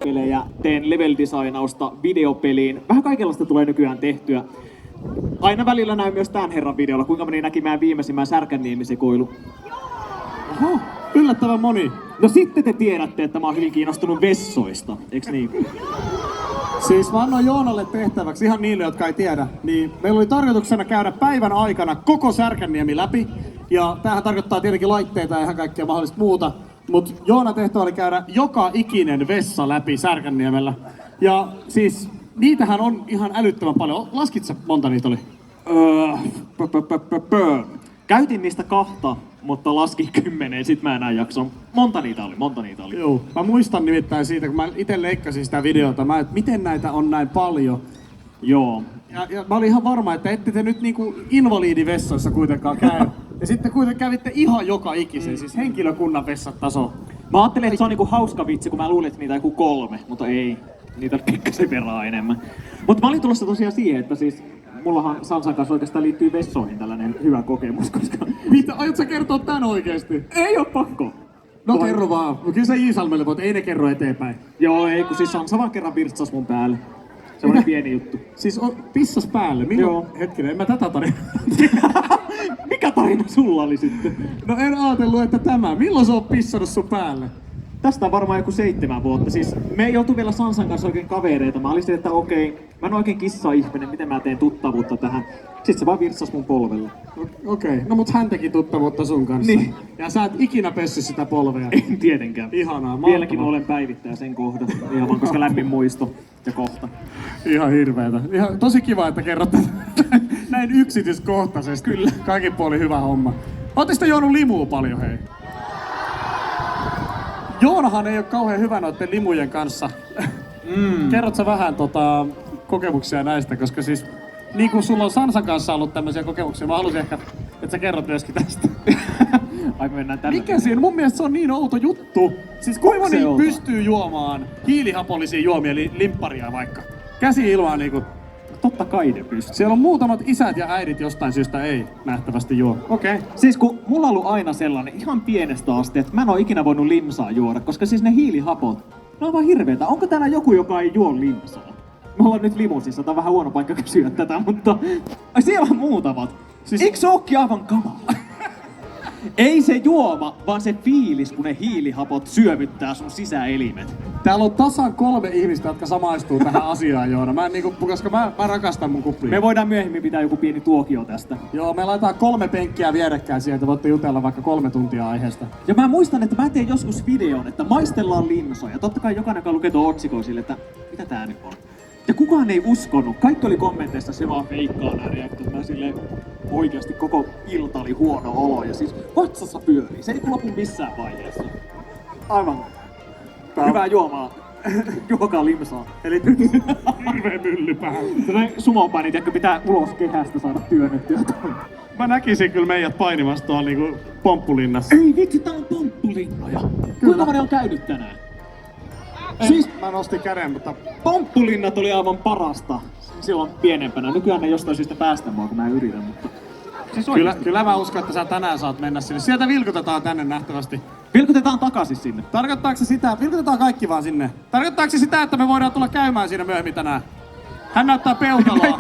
pelejä, teen level designausta videopeliin. Vähän kaikenlaista tulee nykyään tehtyä. Aina välillä näy myös tämän herran videolla, kuinka meni näkemään viimeisimmän Särkänniemi-sekoilu. Oho, yllättävän moni. No sitten te tiedätte, että mä oon hyvin kiinnostunut vessoista, eiks niin? Siis mä annoin Joonalle tehtäväksi, ihan niille, jotka ei tiedä, niin meillä oli tarkoituksena käydä päivän aikana koko Särkänniemi läpi. Ja tämähän tarkoittaa tietenkin laitteita ja ihan kaikkea mahdollista muuta. Mutta Joona tehtävä oli käydä joka ikinen vessa läpi Särkänniemellä. Ja siis niitähän on ihan älyttömän paljon. Laskit sä monta niitä oli? Käytin niistä 2, mutta laskin 10, sit mä enää jakson. Monta niitä oli. Joo. Mä muistan nimittäin siitä, kun mä itse leikkasin sitä videota, että miten näitä on näin paljon. Joo. Ja mä olin ihan varma, että ette te nyt niinku invalidivessoissa kuitenkaan käy. Ja sitten kuitenkin kävitte ihan joka ikisen, siis henkilökunnan vessat taso. Mä ajattelin, että se on niinku hauska vitsi, kun mä luulin, että niitä on joku 3, mutta ei. Niitä on pikkasen verran enemmän. Mutta mä olin tulossa tosiaan siihen, että siis mullahan Sansan kanssa oikeastaan liittyy vessoihin tällainen hyvä kokemus, koska... Mitä? Aiot sä kertoa tän oikeesti? Ei oo pakko! No kerro vaan. No kyllä sä Iisalmelle voit, ei ne kerro eteenpäin. Joo, ei, kun siis Sansa vaan kerran virtsas mun päälle. Se on pieni juttu. Siis pissas päälle? Milloin? Joo. Hetkinen, en mä tätä tarinaa. Mikä tarina sulla oli sitten? No en ajatellut, että tämä. Milloin sä oot pissannut sun päälle? Tästä on varmaan joku 7 vuotta. Siis me ei oltu vielä Sansan kanssa oikein kavereita. Mä olisin, että okei, mä en oikein kissa-ihminen, miten mä teen tuttavuutta tähän. Sitten se vaan virtsas mun polvelle. Okei, no mut hän teki tuttavuutta sun kanssa. Niin. Ja sä et ikinä pessy sitä polvea. En tietenkään. Ihanaa, mahtavaa. Vieläkin olen päivittäjä sen kohdan. Ihan vaan koska lämmin muisto ja kohta. Ihan hirveetä. Ihan tosi kiva, että kerrot näin yksityiskohtaisesti. Kyllä. Kaikin puolin hyvä homma. Ootte sitten juonut limua paljon, hei? Joonahan ei ole kauhean hyvä noitten limujen kanssa. Kerrot sä vähän kokemuksia näistä, koska siis niin kuin sulla on Sansan kanssa ollut tämmöisiä kokemuksia, mä haluaisin ehkä, että sä kerrot myöskin tästä. Ai me mennään tällä. Mikä siinä? Mun mielestä se on niin outo juttu. Siis kuinka moni pystyy juomaan hiilihapollisia juomia, eli limpparia vaikka? Käsi ilmaan niinku. Totta kai ne pystyy. Siellä on muutamat isät ja äidit jostain syystä ei nähtävästi juo. Okei. Siis kun mulla on ollut aina sellainen ihan pienestä asti, että mä en oo ikinä voinut limsaa juoda, koska siis ne hiilihapot, ne on vaan hirveetä. Onko täällä joku, joka ei juo limsaa? Me ollaan nyt limusissa, tää on vähän huono paikka kysyä tätä, mutta siellä on muutamat. Siis... Eikö se ookin aivan kamala? Ei se juoma, vaan se fiilis, kun ne hiilihapot syövyttää sun sisäelimet. Täällä on tasan 3 ihmistä, jotka samaistuu tähän asiaan, Joona. Koska mä rakastan mun kuplia. Me voidaan myöhemmin pitää joku pieni tuokio tästä. Joo, me laitetaan 3 penkkiä vierekkäin sieltä, voitte jutella vaikka 3 tuntia aiheesta. Ja mä muistan, että mä tein joskus videon, että maistellaan limsoja. Totta kai jokainen, joka lukee tuon otsikon sille, että mitä tää nyt on. Ja kukaan ei uskonut. Kaikki oli kommenteissa, se vaan feikkaa nää reaktiot. Mä silleen oikeasti koko ilta oli huono olo ja siis vatsassa pyörii. Se ei lopu missään vaiheessa. Aivan. Hyvää juomaa. Juokaa limsaa. Eli hirveen myllypää. Tällainen sumopaini, tiedätkö, pitää ulos kehästä saada työnnettyä. Mä näkisin kyllä meidät painimassa tuolla niinku pomppulinnassa. Ei vitsi, tää on pomppulinnoja. Kuinka moni on käynyt tänään? Siis mä nostin käden, mutta... Pomppulinnat oli aivan parasta silloin pienempänä. Nykyään ne jostain syystä päästä mua, kun mä yritän, mutta... Siis kyllä mä uskon, että sä tänään saat mennä sinne. Sieltä vilkutetaan tänne nähtävästi. Vilkutetaan takaisin sinne. Tarkoittaako se sitä? Vilkutetaan kaikki vaan sinne. Tarkoittaako se sitä, että me voidaan tulla käymään siinä myöhemmin tänään? Hän näyttää peukaloa.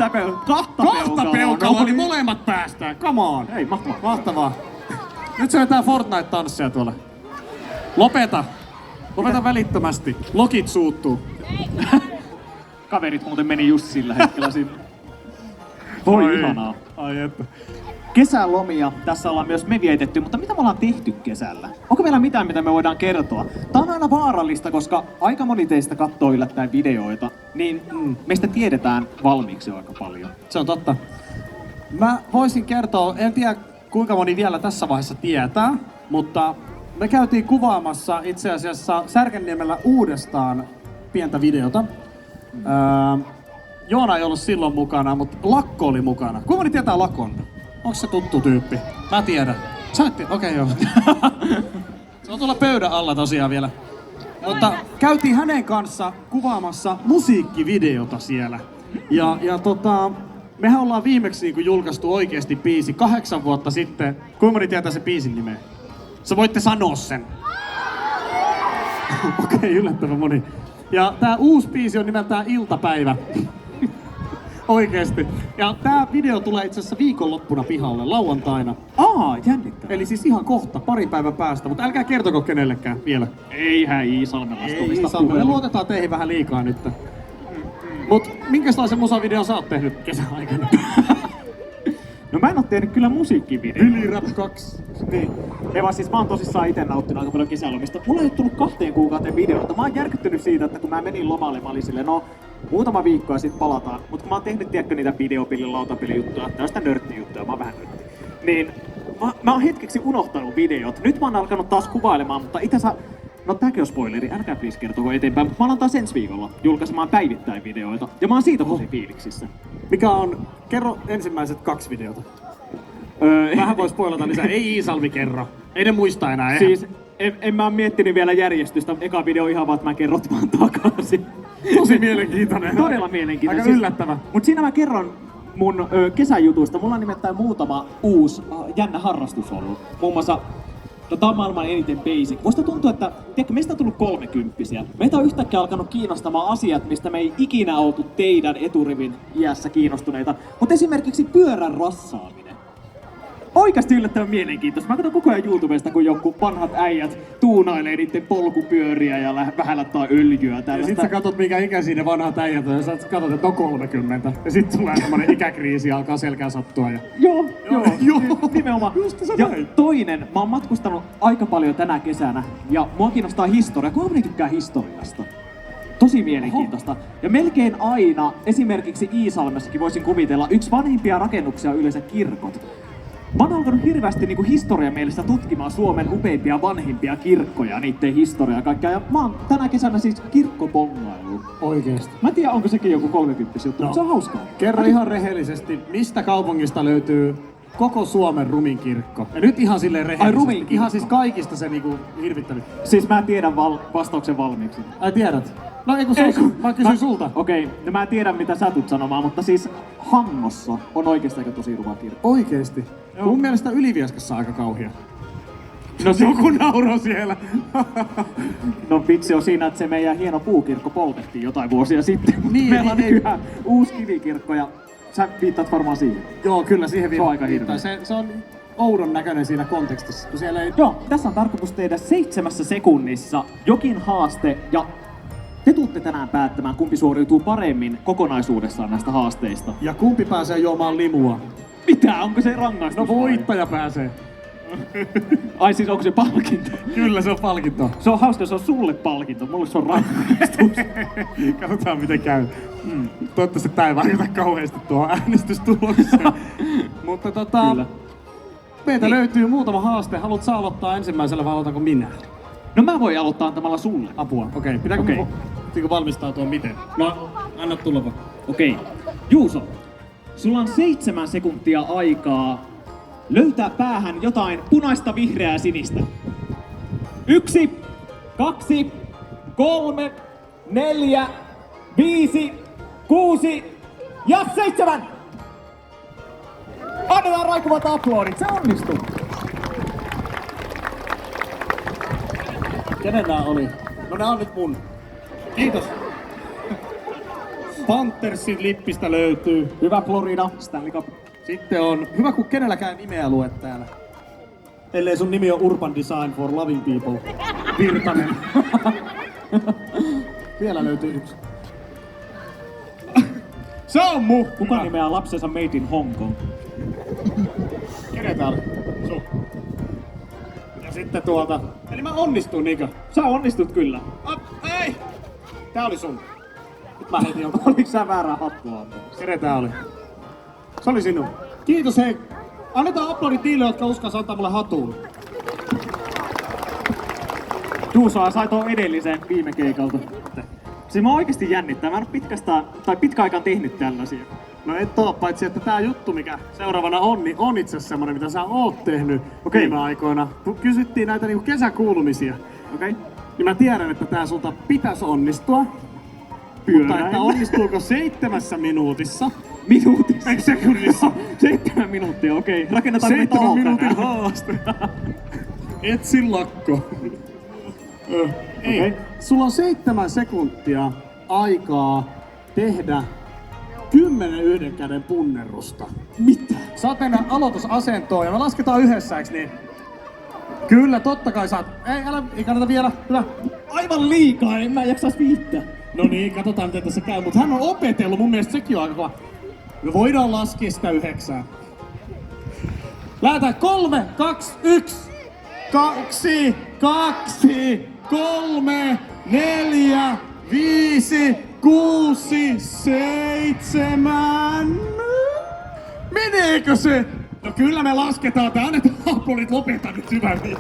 Kahta peukaloa, niin molemmat päästään. Come on. Ei, mahtavaa. Mahtavaa. Nyt se vetää Fortnite-tanssia tuolla. Lopeta välittömästi. Lokit suuttuu. Kaverit muuten meni just sillä hetkellä sinne. Voi ihanaa. Ai että. Kesälomia tässä ollaan myös me vietetty, mutta mitä me ollaan tehty kesällä? Onko meillä mitään, mitä me voidaan kertoa? Tää on aina vaarallista, koska aika moni teistä katsoo yllättäen videoita, niin meistä tiedetään valmiiksi aika paljon. Se on totta. Mä voisin kertoa, en tiedä kuinka moni vielä tässä vaiheessa tietää, mutta me käytiin kuvaamassa itse asiassa Särkänniemellä uudestaan pientä videota. Joona ei ollut silloin mukana, mutta Lakko oli mukana. Kuinka moni tietää Lakon? Onko se tuttu tyyppi? Mä tiedän. Sä et tiedä? Okei, joo. Se on tuolla pöydän alla tosiaan vielä. Mutta käytiin hänen kanssa kuvaamassa musiikkivideota siellä. Ja mehän ollaan viimeksi niinku julkaistu oikeesti biisi 8 vuotta sitten. Kuinka moni tietää se biisin nimeä? Sä voitte sanoa sen. Okei, yllättävän moni. Ja tää uusi biisi on nimeltään Iltapäivä. Oikeesti. Ja tää video tulee itse asiassa viikonloppuna pihalle, lauantaina. Jännittää. Eli siis ihan kohta, pari päivän päästä, mutta älkää kertoko kenellekään vielä. Eihän Iisalmen astumista Me luotetaan teihin vähän liikaa nyt. Mut minkälaisen musavideon sä oot tehnyt kesän aikana? No mä en oo tehnyt kyllä musiikkivideoa. Yli Rap 2. Niin. Ei vaan siis mä oon tosissaan ite nauttinut aika paljon kesälomista. Mulla ei oo tullut 2 kuukauteen videota. Mä oon järkyttynyt siitä, että kun mä menin lomalle, mä olin silleen, no muutama viikko ja sit palataan. Mut kun mä oon tehnyt, tiedätkö, niitä videopillin, lautapelijuttuja, tällaista nörttijuttuja, mä oon vähän nörtti. Niin mä oon hetkeksi unohtanut videot. Nyt mä oon alkanut taas kuvailemaan, mutta itse asiassa, no tääkin on spoileri, älkää please kertoko eteenpäin, mutta mä alan taas ensi viikolla julkaisemaan päivittäin videoita. Ja mä oon siitä tosi fiiliksissä. Mikä on, kerro ensimmäiset 2 videota. Vähän voi spoilata lisää. Ei Iisalmi kerro. Ei ne muista enää. Siis en mä oo miettinyt vielä järjestystä. Eka video ihan vaan, että mä kerron vaan takaisin. Tosi mielenkiintoinen. Todella mielenkiintoinen. Aika yllättävä. Mut siinä mä kerron mun kesäjutuista. Mulla on nimittäin muutama uusi jännä harrastus ollut. Muun muassa, no tää on maailman eniten basic. Musta tuntuu, että tiedätkö, meistä on tullut 30-vuotiaita. Meitä on yhtäkkiä alkanut kiinnostamaan asiat, mistä me ei ikinä oltu teidän eturivin iässä kiinnostuneita. Mutta esimerkiksi pyörän rassaaminen. Oikeasti yllättävän mielenkiintoista. Mä katson koko ajan YouTubesta, kun joku vanhat äijät tuunailee niitten polkupyöriä ja vähän laittaa öljyä. Ja sit sä katot minkä ikäisiä ne vanhat äijät on ja sä katot, että on 30. Ja sit tulee semmonen ikäkriisi ja alkaa selkään sattua. Ja... Joo, Joo. nimenomaan. Ja toinen, mä oon matkustanut aika paljon tänä kesänä ja mua kiinnostaa historia. Kuinka moni tykkää historiasta? Tosi mielenkiintoista. Ja melkein aina, esimerkiksi Iisalmessakin voisin kuvitella, yksi vanhimpia rakennuksia on yleensä kirkot. Mä oon alkanut hirveästi niinku historian mielessä tutkimaan Suomen upeimpia vanhimpia kirkkoja, niitten historiaa ja kaikkea. Ja mä oon tänä kesänä siis kirkkopongailu. Oikeesti. Mä en tiedä, onko sekin joku 30 juttu, mutta se on hauskaa. Kerro ihan rehellisesti, mistä kaupungista löytyy koko Suomen rumin kirkko? Ja nyt ihan silleen rehellisesti. Ai rumin kirkko. Ihan siis kaikista se niinku hirvittävin. Siis mä tiedän vastauksen valmiiksi. Ai tiedät? No ei kun mä kysyin sulta. Okei, no mä tiedän mitä sä tulet sanomaan, mutta siis Hangossa on oikeesti aika tosi ruva kirkko. Oikeesti? Joo. Mun mielestä Ylivieskassa on aika kauhia. No Joku nauro siellä. No vitsi on siinä, että se meidän hieno puukirkko poltettiin jotain vuosia sitten. Niin, meillä on ei. nykyään uusi kivikirkko ja sä viittaat varmaan siihen. Joo, kyllä siihen Se on aika hirveä. Se on oudon näköinen siinä kontekstissa, kun siellä ei... Joo, tässä on tarkoitus tehdä 7 sekunnissa jokin haaste ja te tuutte tänään päättämään, kumpi suoriutuu paremmin kokonaisuudessaan näistä haasteista. Ja kumpi pääsee juomaan limua? Mitä? Onko se rangaistus? No voittaja pääsee. Ai siis onko se palkinto? Kyllä se on palkinto. Se on hauska, se on sulle palkinto, mulle se on rangaistus. Katsotaan miten käy. Toivottavasti tää ei vaikuta kauheasti tuohon äänestystulokseen. Mutta Kyllä. meiltä löytyy muutama haaste. Haluat sä aloittaa ensimmäisellä vai aloitanko minä? No mä voin aloittaa antamalla sulle. Apua, okei. Pitääkö mun valmistautua miten? No, anna tulla vaan. Okei. Juuso, sulla on 7 sekuntia aikaa löytää päähän jotain punaista, vihreää ja sinistä. 1, 2, 3, 4, 5, 6 ja 7! Annetaan raikuvat aplodit, se onnistuu! Kenen nää oli? No nää on nyt mun. Kiitos. Panthersin lippistä löytyy. Hyvä Florida, Stanley Cup. Sitten on, hyvä kun kenelläkään nimeä lue täällä. Ellei sun nimi on Urban Design for Loving People. Virtanen. Vielä löytyy yksi. Se on mu! Kuka nimeää lapsensa Made in Hong Kong? Kenen tää oli? Sun. Ja sitten tuolta. Eli mä onnistuin, niinkö? Sä onnistut kyllä. Ei! Tää oli sun. Nyt mä heitin jonkun. Oliko sä väärää hattua? Kenen tää oli? Se oli sinun. Kiitos hei. Annetaan aplodit niille, jotka uskas antaa mulle hatun. Juuso sai tuon edellisen viime keikalta. Se mä oikeesti jännittää. Mä en oo pitkä aikaan tehnyt tällaisia. No et oo, paitsi että tää juttu, mikä seuraavana on, niin on itse asiassa semmonen, mitä sä oot tehnyt viime aikoina. Kysyttiin näitä niinku kesäkuulumisia. Okei. Niin mä tiedän, että tää sulta pitäisi onnistua. Mutta että onnistuuko 7 minuutissa? Minuutissa? Eikö sekunnissa? 7 minuuttia, okei. Rakennetaan 7 minuutin haaste. Etsin lakko. Ei. Okei. Sulla on 7 sekuntia aikaa tehdä 10 yhden käden punnerusta. Mitä? Saat mennä aloitusasentoon ja me lasketaan yhdessä, eiks niin? Kyllä, totta kai saat. Ei kannata vielä. Hyvä. Aivan liikaa, en mä jaksais viittää. No niin, katsotaan miten tässä käy. Mutta hän on opetellut, mun mielestä sekin on aika kova. Me voidaan laskea sitä 9. Lähetään 3, 2, 1. 2, 3, 4, 5, 6, 7. Meneekö se? No kyllä me lasketaan. Tää annetaan aplodit, lopeta nyt hyvä mies.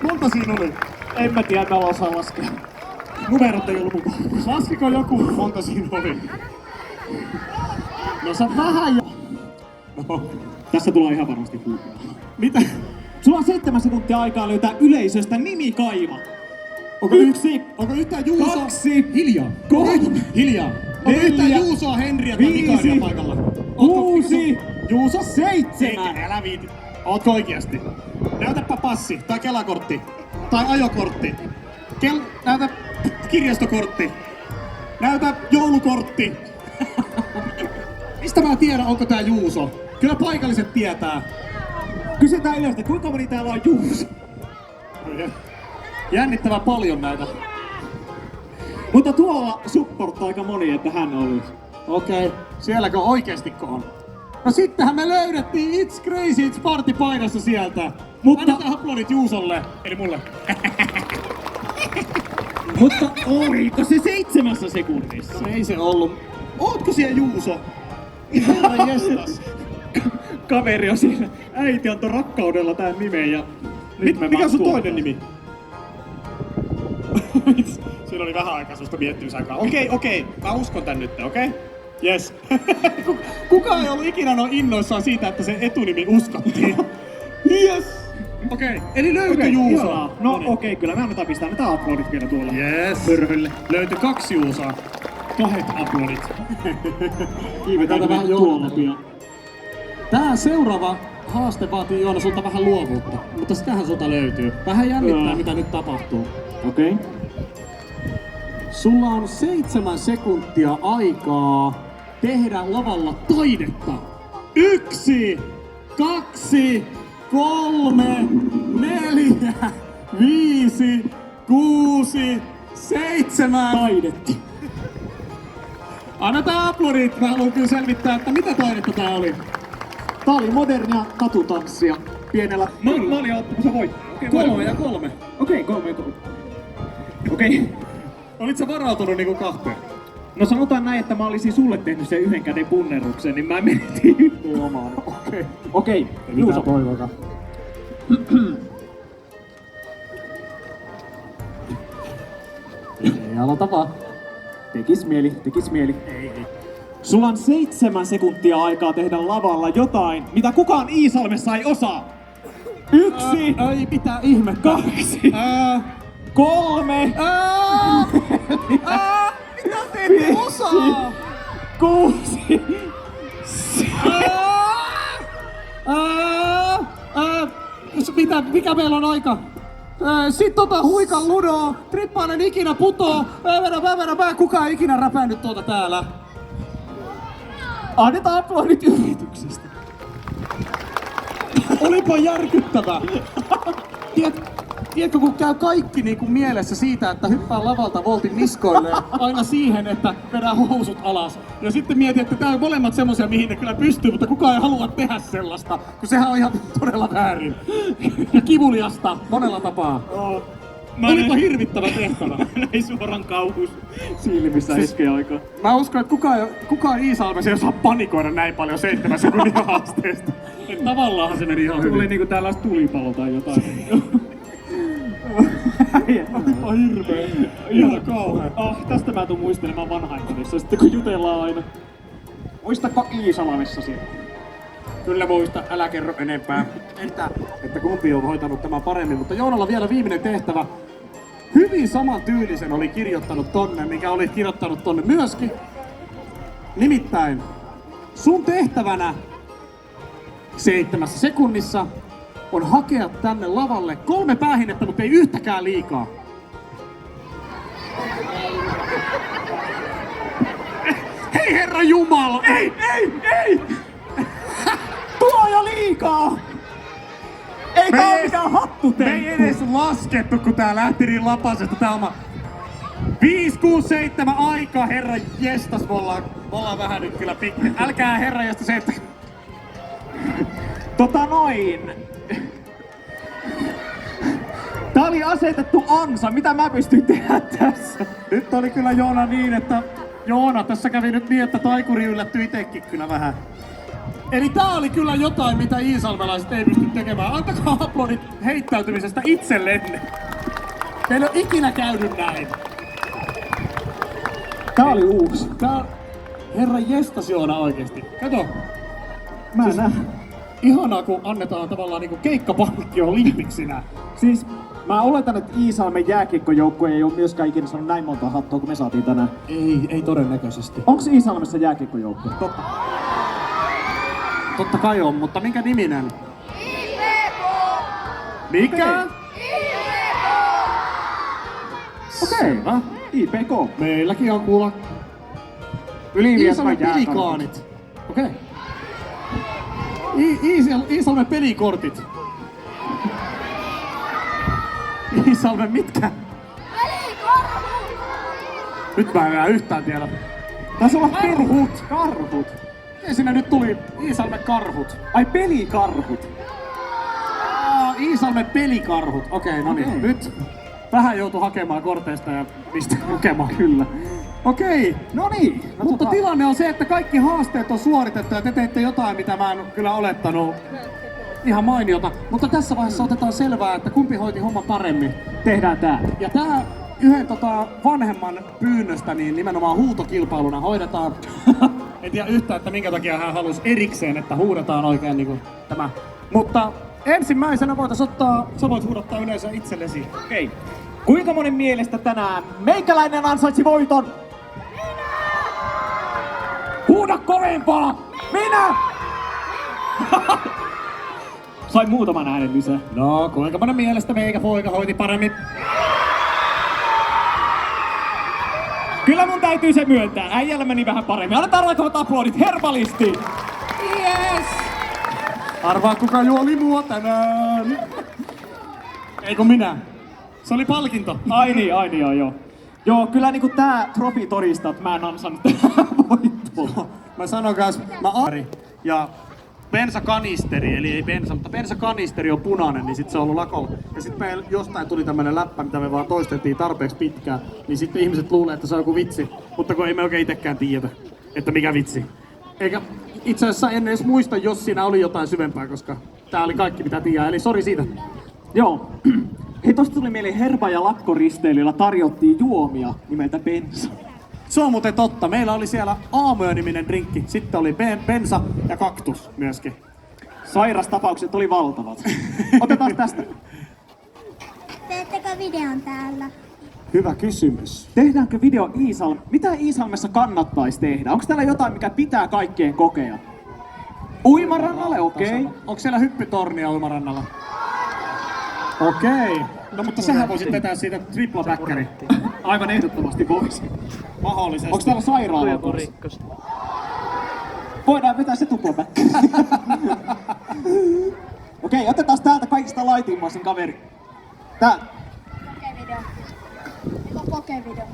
Monta siinä oli? En mä tiedä, mä osaan laskea. Numerot ei ollut mukaan. Laskiko joku, monta siinä oli? No sä vähän jo... No, Tässä tulee ihan varmasti huutaa. mitä? Sulla on 7 sekuntia aikaa löytää yleisöstä nimikaima. Onko 1, Onko yhtään Juusoa? 2, Hiljaa! 3, Hiljaa! Onko 4, yhtään Juusoa, Henriä tai 5, Mikaelia paikalla? 6, Juuso? 7. Eikä, älä viiti. Ootko oikeasti? Näytäpä passi, tai kelakortti, tai ajokortti. Näytä kirjastokortti. Näytä joulukortti. Mistä mä tiedän, onko tää Juuso? Kyllä paikalliset tietää. Kysytään yleensä, kuinka moni täällä on Juuso? Jännittävän paljon näitä. Mutta tuolla supporttaa aika moni, että hän olisi. Okei, sielläkö oikeestiko on? No sittenhän me löydettiin It's Crazy It's Party paidassa sieltä. Mutta- Annetaan aplodit Juusolle, eli mulle. Mutta oliko se 7 sekunnissa? No ei se ollut. Ootko siellä Juuso? Herra jestas. Kaveri on siinä. Äiti antoi rakkaudella tän nimen ja... nyt me Mikä vaan sun tuomme. toinen nimi? Siinä oli vähän aikaa susta miettimisaikaa. Okei. Mä uskon tän nyt, okei? Yes. Kukaan ei ollut ikinä noin innoissaan siitä, että se etunimi uskottiin. Yes. Okei, eli löytyi Juuso. Juuso. No okei, kyllä me annetaan pistää ne aplodit vielä tuolla. Yes. Pörhölle. Löytyi 2 Juusoa. 2 aplodit. Kiivetään Tätä vähän vähän tuolla joulua. pian. Tää seuraava haaste vaatii Joona sulta vähän luovuutta, mutta sitähän sulta löytyy. Vähän jännittää, mitä nyt tapahtuu. Okei. Sulla on 7 sekuntia aikaa tehdä lavalla taidetta. 1, 2, 3, 4, 5, 6, 7. Taidetta. Annetaan aplodit. Mä haluan kyllä selvittää, että mitä taidetta tää oli. Tää oli modernia katutanssia. Pienellä... Mä olin ottamassa voittaa. Okei, 3 ja 3. Okei, 3 ja 3. Okei. Olit sä varautunut niinku 2? No sanotaan näin, että mä olisin sulle tehnyt sen yhden käden punnerruksen, niin mä menetin yhteen omaan. Okei. Juuso. toivokaan. Ei aloita vaan. Tekis mieli. Ei. Sulla on 7 sekuntia aikaa tehdä lavalla jotain, mitä kukaan Iisalmessa ei osaa. 1, Ei pitää ihmettä. 2, 3, Mitä te ette osaa? 6, Mikä meillä on aika? Sit huikan ludoa, trippaanen ikinä putoo, päivänä, kukaan ei ikinä räpännyt tuota täällä. Annetaan aplodit yrityksestä. Olipa järkyttävä. Tiedätkö, kun käy kaikki niin kuin mielessä siitä, että hyppää lavalta voltin niskoille aina siihen, että vedää housut alas. Ja sitten mietin, että tää on molemmat semmosia, mihin ne kyllä pystyy, mutta kukaan ei halua tehdä sellaista, kun sehän on ihan todella väärin. Ja kivuliasta monella tapaa. Olipa hirvittävä tehtävä. Näin suoran kauhus silmissä hetken aikaa. Mä uskon, että kukaan Iisalmessa ei osaa panikoida näin paljon 7 sekunnin haasteesta. Et tavallaan se meni ihan Tuli hyvin. niinku tällaista tulipalo tai jotain. Olipa hirveä. Ihan kauhea. Tästä mä tuun muistelemaan vanhainkodissa sitten kun jutellaan aina. Muistatko Iisalmessa siellä? Kyllä muista, älä kerro enempää. Entä, että kumpi on hoitanut tämän paremmin, mutta Joonalla vielä viimeinen tehtävä. Hyvin saman tyylisen oli kirjoittanut tonne, mikä oli kirjoittanut tonne myöskin. Nimittäin, sun tehtävänä 7 sekunnissa on hakea tänne lavalle 3 päähinnettä, mutta ei yhtäkään liikaa. herra jumala! Ei! Tuo on jo liikaa! Ei tää oo mikään hattutemppu! Me ei edes laskettu, kun tää lähti niin lapasesta. Tää on 5, 6, 7 aika, herra jestas, me ollaan vähän nyt kyllä pikku. Älkää herra jestas, että... Tää oli asetettu ansa, mitä mä pystyn tehdä tässä? Nyt oli kyllä Joona niin, että... Joona, tässä kävi nyt niin, että taikuri yllättyi itekin kyllä vähän. Eli tää oli kyllä jotain, mitä iisalmelaiset ei pysty tekemään. Antakaa aplodit heittäytymisestä itsellenne. Teillä ei ole ikinä käynyt näin. Tää oli uusi. Tää... Herra jestas Joona oikeesti. Kato. Mä en näe. Ihanaa, kun annetaan tavallaan niinku keikkapalkkio limpiksinä. Siis mä oletan, että Iisalmen jääkiekkojoukkue ei ole myöskään ikinä saanut näin monta hattua kuin me saatiin tänään. Ei todennäköisesti. Onks Iisalmessa jääkiekkojoukkue? Totta. Totta kai on, mutta minkä niminen? Mikä? Okei. IPK. Meilläkin on kuulla Iisalmen pelikaanit. Okei. Iisalmen pelikortit. Iisalmen mitkä? Nyt mä en enää yhtään tiedä. Taisi olla Karhut! Karhut. Miten sinne nyt tuli Iisalmen karhut? Ai pelikarhut. Iisalmen pelikarhut. Okei, no niin. Okei. Nyt vähän joutu hakemaan korteista ja mistä lukemaan. Kyllä. Okei. No niin. Mutta tilanne on se, että kaikki haasteet on suoritettu ja te teette jotain, mitä mä en kyllä olettanut. Ihan mainiota. Mutta tässä vaiheessa otetaan selvää, että kumpi hoiti homman paremmin. Tehdään tää. Ja tää yhden vanhemman pyynnöstä niin nimenomaan huutokilpailuna hoidetaan. En tiedä yhtään, että minkä takia hän halusi erikseen, että huudetaan oikein niinku tämä. Mutta ensimmäisenä voitaisiin ottaa, sä voit huudattaa yleensä itsellesi. Okei. Kuinka monen mielestä tänään meikäläinen ansaitsi voiton? Huuda kovempaa! Minä! Sain muutaman äänen lisää. No, kuinka monen mielestä meikä poika hoiti paremmin? Kyllä mun täytyy se myöntää. Äijällä meni vähän paremmin. Annetaan rakavat aplodit herbalisti! Yes! Arvaa kuka juo limua tänään? Eikö minä? Se oli palkinto. Ai niin, joo. Joo, kyllä niinku tää trofi todistaa, että mä en ansannut tähän voittoa. Mä sanon kans, ja bensakanisteri, eli ei bensa, mutta bensakanisteri on punainen, niin sit se on ollut lakolla. Ja sit meillä jostain tuli tämmönen läppä, mitä me vaan toistettiin tarpeeksi pitkään, niin sitten ihmiset luulee, että se on joku vitsi. Mutta kun ei me oikein itekään tiedä, että mikä vitsi. Eikä itse asiassa en edes muista, jos siinä oli jotain syvempää, koska tää oli kaikki mitä tiedää, eli sori siitä. Joo. Hei, tosta tuli mieleen herba- ja lakkoristeilyllä tarjottiin juomia nimeltä bensa. Se on muuten totta. Meillä oli siellä Aamö-niminen drinkki, sitten oli bensa ja kaktus myöskin. Sairastapaukset oli valtavat. Otetaan tästä. Teettekö videon täällä? Hyvä kysymys. Tehdäänkö video Mitä Iisalmessa kannattaisi tehdä? Onko täällä jotain, mikä pitää kaikkien kokea? Uimarannalle, okei. Onko siellä hyppytornia uimarannalla? Okei. No mutta sähän voisit vetää siitä triplabäkkäri. Aivan ehdottomasti voisi. Mahdollisesti. Onko täällä sairaala? Voidaan vetää se tuplapäkkäri. Okei, otetaan täältä kaikista laitimmaisen kaveri. Tää. Pokevideo. Milloin pokevideo?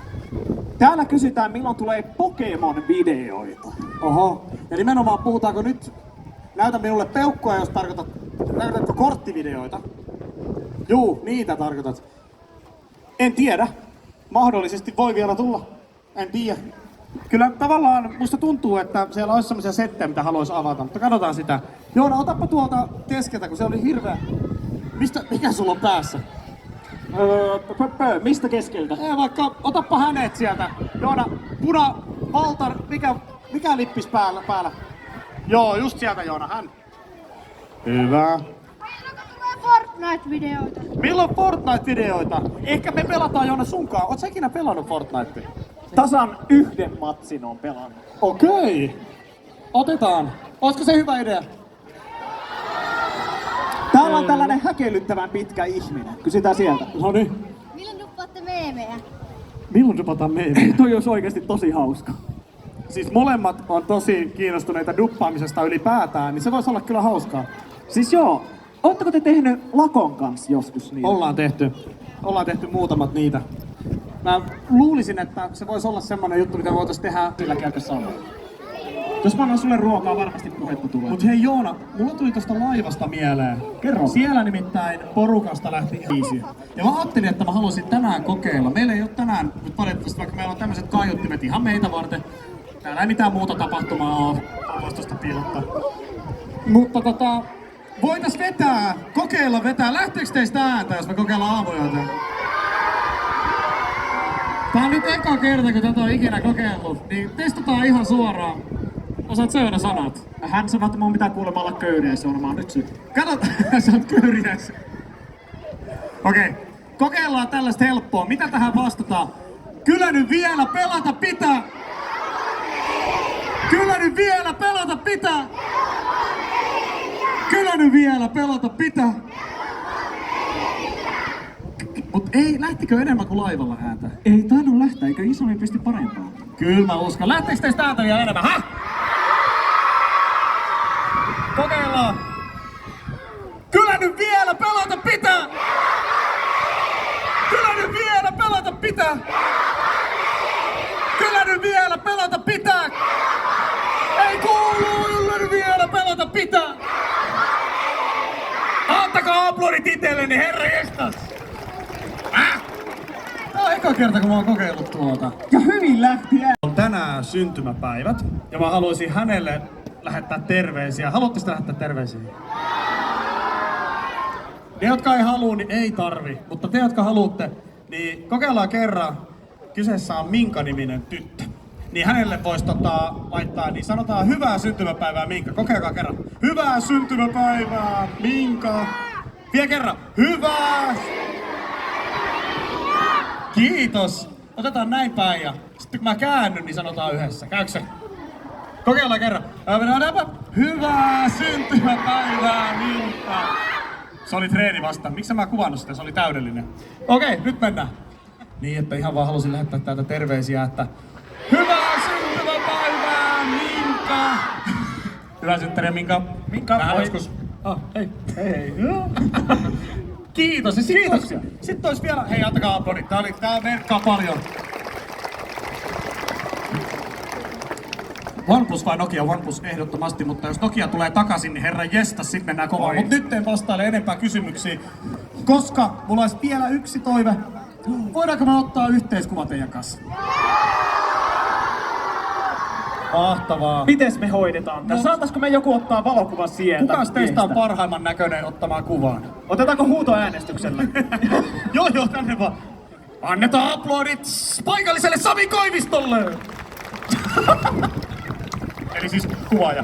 Täällä kysytään, milloin tulee Pokemon-videoita. Oho. Ja nimenomaan puhutaanko nyt... Näytä minulle peukkua, jos tarkoitatko korttivideoita. Juu, niitä tarkoitat. En tiedä. Mahdollisesti voi vielä tulla. En tiedä. Kyllä tavallaan musta tuntuu, että siellä olisi semmoisia settejä, mitä haluaisi avata, mutta katsotaan sitä. Joona, otappa tuolta keskeltä, kun se oli hirveä... Mikä sulla on päässä? Mistä keskeltä? Ei vaikka, otappa hänet sieltä. Joona, Valtar, mikä lippis päällä? Joo, just sieltä Joona, hän. Hyvä. Fortnite-videoita. Milloin Fortnite-videoita? Ehkä me pelataan Joona sunkaan. Oot sä ikinä pelannut Fortnitea? Tasan yhden matsin on pelannut. Okei. Otetaan. Olisiko se hyvä idea? Täällä on tällainen häkellyttävän pitkä ihminen. Kysytään sieltä. No niin. Milloin duppaatte meemejä? Milloin dupataan meille? Toi olisi oikeesti tosi hauska. siis molemmat on tosi kiinnostuneita duppaamisesta ylipäätään, niin se voisi olla kyllä hauskaa. Siis joo, ootteko te tehnyt Lakon kanssa joskus niin? Ollaan tehty muutamat niitä. Mä luulisin, että se voisi olla semmonen juttu, mitä voitaisiin tehdä. Sillä käykö sama? Jos mä annan sulle ruokaa, varmasti puhetta tulee. Mut hei Joona, mulla tuli tosta laivasta mieleen. Kerro. Siellä nimittäin porukasta lähti biisi. Ja mä ajattelin, että mä haluaisin tänään kokeilla. Meillä ei ole tänään, nyt valitettavasti vaikka meillä on tämmöiset kaiuttimet ihan meitä varten. Täällä ei mitään muuta tapahtumaa ole. Voisi tosta piilottaa. Mutta voitais kokeilla vetää. Lähteekö teistä ääntä, jos me kokeillaan aamuyötä? Tää on nyt eka kerta, kun tätä on ikinä kokeillut, niin testataan ihan suoraan. Osaat Söönä sanat? Hän sanoi, että mun pitää kuulemma olla köyriässä, on mä oon nyt syt. Kato, sä oot köyriässä. Okei, kokeillaan tällaista helppoa. Mitä tähän vastataan? Kyllä nyt vielä pelata pitää! Kyllä nyt vielä pelata pitää! Kyllä nyt vielä pelata pitää! Mut ei, lähtikö enemmän kuin laivalla ääntä? Ei tainnut lähteä, eikö isommin pysty parempaan? Kyllä mä uskon. Lähteekö teistä ääntä vielä enemmän? Häh? Kokeillaan! Kyllä nyt vielä pelata pitää! Kyllä nyt vielä pelata pitää! Kyllä nyt vielä pelata pitää! Ei kuulu! Kyllä nyt vielä pelata pitää! Antakaa aplodit itselleni, herra jestas! Tää on eka kerta, kun mä oon kokeillut tuota. Ja hyvin lähti On tänään syntymäpäivät ja mä haluaisin hänelle lähettää terveisiä. Haluatteko lähettää terveisiä? Ne, jotka ei halua, niin ei tarvi. Mutta te, jotka haluatte, niin kokeillaan kerran. Kyseessä on Minka-niminen tyttö. Niin hänelle voisi laittaa, niin sanotaan hyvää syntymäpäivää Minka. Kokeilkaa kerran. Hyvää syntymäpäivää Minka. Vielä kerran. Hyvää. Kiitos. Otetaan näin päin ja sitten kun mä käännyn, niin sanotaan yhdessä. Käykö se? Kokeillaan kerran. Hyvää syntymäpäivää Minka. Se oli treeni vasta. Miksi mä kuvannut sitä? Se oli täydellinen. Okei, nyt mennään. Niin, että ihan vaan halusin lähettää täältä terveisiä, että hyvää syntymäpäivää Minka. Hyvää synttäriä Minka. Minka, Vähän moi. joskus. Hei. Hei. Kiitos. Ja sit ois vielä... Hei, antakaa aplodit. Tää merkkaa paljon. OnePlus vai Nokia? OnePlus ehdottomasti, mutta jos Nokia tulee takaisin, niin herran jestas, sit mennään kovaa. Mut nyt en vastaile enempää kysymyksiin, koska mulla olisi vielä yksi toive. Voidaanko me ottaa yhteiskuva teidän kanssa? Mahtavaa. Mites me hoidetaan tässä? Saataisko me joku ottaa valokuvan sieltä? Kukas teistä on parhaimman näköinen ottamaan kuvaan? Otetaanko huutoäänestyksellä? Joo, tänne vaan. Annetaan aplodit paikalliselle Sami Koivistolle! Eli siis kuvaaja.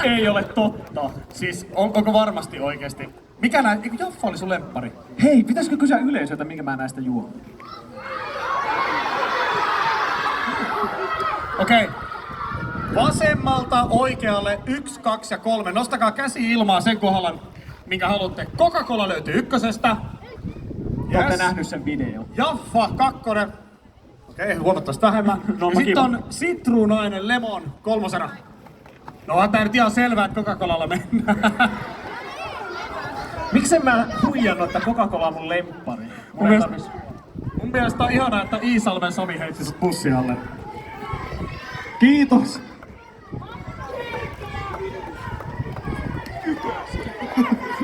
Ei ole totta. Siis onko varmasti oikeesti? Mikä eikö Jaffa oli sun lemppari? Hei, pitäisikö kysyä yleisöltä, minkä mä näistä juon? Okei. Vasemmalta oikealle 1, 2 ja 3. Nostakaa käsi ilmaa sen kohdalla, minkä haluatte. Coca-Cola löytyy ykkösestä. Olette nähnyt sen videon. Jaffa 2. Okei, huomattavasti vähemmän. No, Sitten kiva. on sitruunainen lemon 3. No on tää nyt ihan selvää, että Coca-Colalla mennään. Miksen mä huijannut, että Coca-Cola on mun lemppari? Mun mielestä on ihanaa, että Iisalmen Sami heitti sut bussin alle. Kiitos.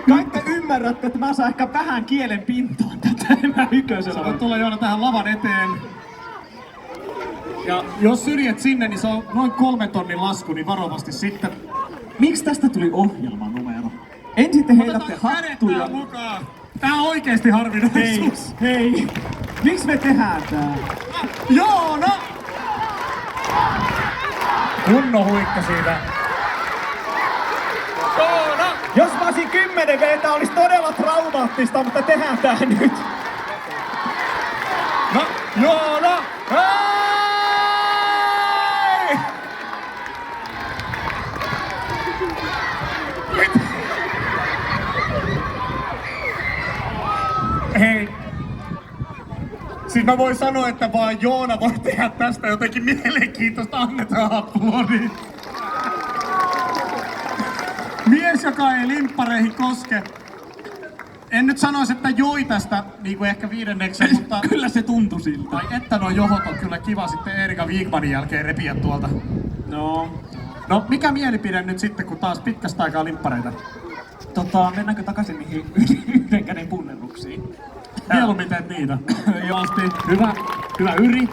Kai te ymmärrätte, että mä saan ehkä vähän kielen pintaan tätä enää ykkösellä. Voit tulla Joona tähän lavan eteen. Ja jos syrjet sinne, niin se on noin 3 tonnin lasku, niin varovasti sitten. Miksi tästä tuli ohjelmanumero? Ensin te heitätte Otetaan hattuja. kädet mukaan. Tää on oikeesti harvinaisuus. Hei, miksi me tehdään tää? Joona! Kunnon huikka siitä. Joona! Jos mä olisin 10 V, tää olisi todella traumaattista, mutta tehdään tää nyt. No, Joona! Hei! Hei! Siis mä voin sanoa, että vaan Joona voi tehdä tästä jotenkin mielenkiintoista. Annetaan aplodit. Mies, joka ei limppareihin koske. En nyt sanoisi, että joi tästä niin kuin ehkä viidenneksen, mutta Kyllä se tuntui siltä. tai että nuo johot on kyllä kiva sitten Erika Wigmanin jälkeen repiä tuolta. No, mikä mielipide nyt sitten, kun taas pitkästä aikaa limppareita? Mennäänkö takaisin niihin yhden käden punneruksiin? Mieluummin teet niitä. Asti. Hyvä Yri.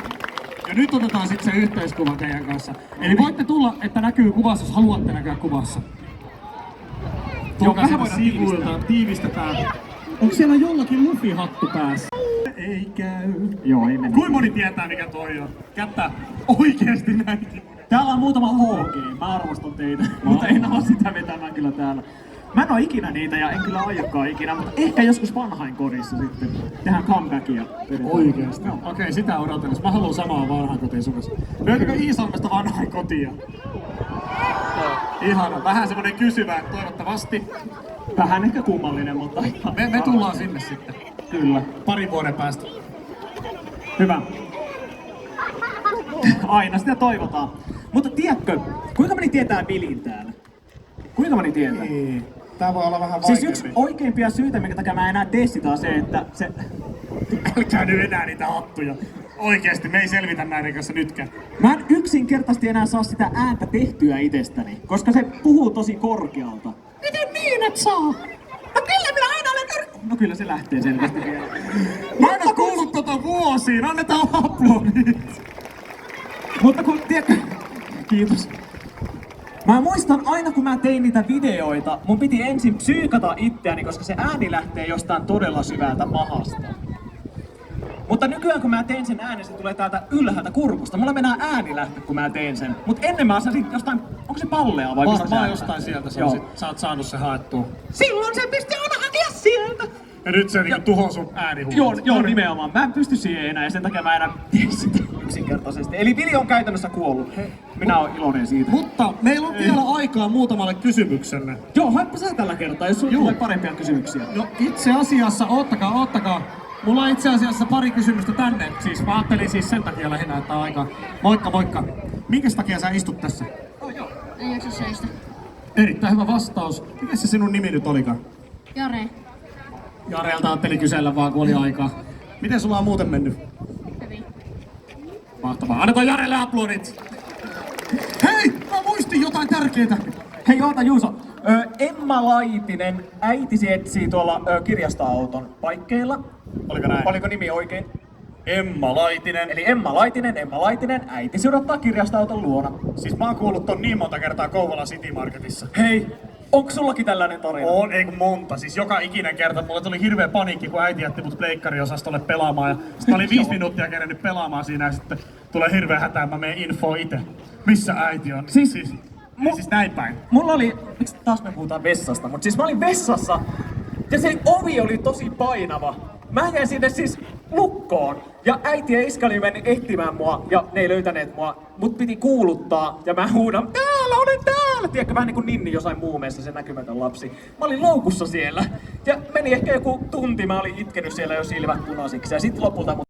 Ja nyt otetaan sitten se yhteiskuva teidän kanssa. Eli voitte tulla, että näkyy kuvassa, jos haluatte näkyä kuvassa. Tulkaa vähän sieltä voidaan sivuilta, tiivistetään. Onko siellä jollakin Luffy-hattu päässä? Ei käy. Joo, ei mennä. Kuinka moni tietää, mikä toi on? Kättä oikeesti näinkin. Täällä on muutama HG, mä arvostan teitä, mutta en oo sitä vetämään kyllä täällä. Mä en oo ikinä niitä ja en kyllä aiokaan ikinä, mutta ehkä joskus vanhainkodissa sitten tehdään comebackia. Oikeesti? Joo. Okei, sitä odotellessa. Mä haluan samaa vanhainkotiin Suomessa. Löytyykö Iisalmesta vanhainkotia? Ihana. Vähän semmonen kysyvä, toivottavasti. Vähän ehkä kummallinen, mutta... Me tullaan sinne sitten. Kyllä. Parin vuoden päästä. Hyvä. Aina sitä toivotaan. Mutta tiedätkö, kuinka moni tietää Vilin täällä? Kuinka moni tietää? Niin. Tää voi olla vähän Siis vaikeampi. yksi oikeimpia syitä, minkä takia mä en enää tee sitä, on se, että se... Älkää nyt enää niitä hattuja. Oikeesti, me ei selvitä näiden kanssa nytkään. Mä en yksinkertaisesti enää saa sitä ääntä tehtyä itsestäni, koska se puhuu tosi korkealta. Miten niin et saa? No kyllä minä aina olen No kyllä se lähtee selvästi vielä. Mä en oo kuullut tota vuosiin, annetaan aplodit! Mutta kun, tiedätkö... Kiitos. Mä muistan aina kun mä tein niitä videoita, mun piti ensin psyykata itseäni, koska se ääni lähtee jostain todella syvältä mahasta. Mutta nykyään kun mä teen sen äänen, se tulee täältä ylhäältä kurkusta. Mulla mennään ääni lähtö, kun mä teen sen. Mut ennen mä saisin jostain, onko se pallea vai mistä Varmaan se jostain sieltä Joo. sä oot saanut se haettua. Silloin se pystyi aina hakea sieltä. Ja nyt se niinku tuhoaa sun äänihuulut. Joo, nimenomaan. Mä en pysty siihen enää ja sen takia mä enää tee sitä yksinkertaisesti. Eli Vili on käytännössä kuollut. Minä oon iloinen siitä. Mutta meillä on vielä aikaa muutamalle kysymykselle. Joo, haippa sä tällä kertaa, jos sulla tulee parempia kysymyksiä. No itse asiassa, oottakaa. Mulla on itse asiassa pari kysymystä tänne. Siis mä ajattelin siis sen takia lähinnä, että on aika. Moikka. Minkäs takia sä istut tässä? Ei jaksa seistä. Erittäin hyvä vastaus. Mikä se sinun nimi nyt olikaan? Jare. Jarelta ajattelin kysellä vaan, kun oli aikaa. Miten sulla on muuten mennyt? Hyvin. Mahtavaa. Annetaan Jarelle aplodit. Hei! Mä muistin jotain tärkeää. Hei, oota Juuso. Emma Laitinen, äitisi etsii tuolla kirjastoauton paikkeilla. Oliko näin? Oliko nimi oikein? Emma Laitinen. Eli Emma Laitinen, äitisi odottaa kirjastoauton luona. Siis mä oon kuullut ton niin monta kertaa Kouvola City Marketissa. Hei, onko sullakin tällainen tarina? On, ei kun monta. Siis joka ikinen kerta. Mulle tuli hirveä paniikki, kun äiti jätti mut pleikkariosastolle pelaamaan. Ja sit mä olin 5 minuuttia kerennyt pelaamaan siinä ja sitten tulee hirveä hätä, mä menen info ite. Missä äiti on? Siis näin päin. Mulla oli, miksi taas me puhutaan vessasta, mutta siis mä olin vessassa ja se ovi oli tosi painava. Mä jäin sinne siis lukkoon ja äiti ja iskä oli mennyt etsimään mua ja ne ei löytäneet mua. Mut piti kuuluttaa ja mä huudan, täällä olen täällä! Tiedätkö, vähän niinku Ninni jossain muumeessa, se näkymätön lapsi. Mä olin loukussa siellä ja meni ehkä joku tunti, mä olin itkenyt siellä jo silmät punaisiksi ja sit lopulta mut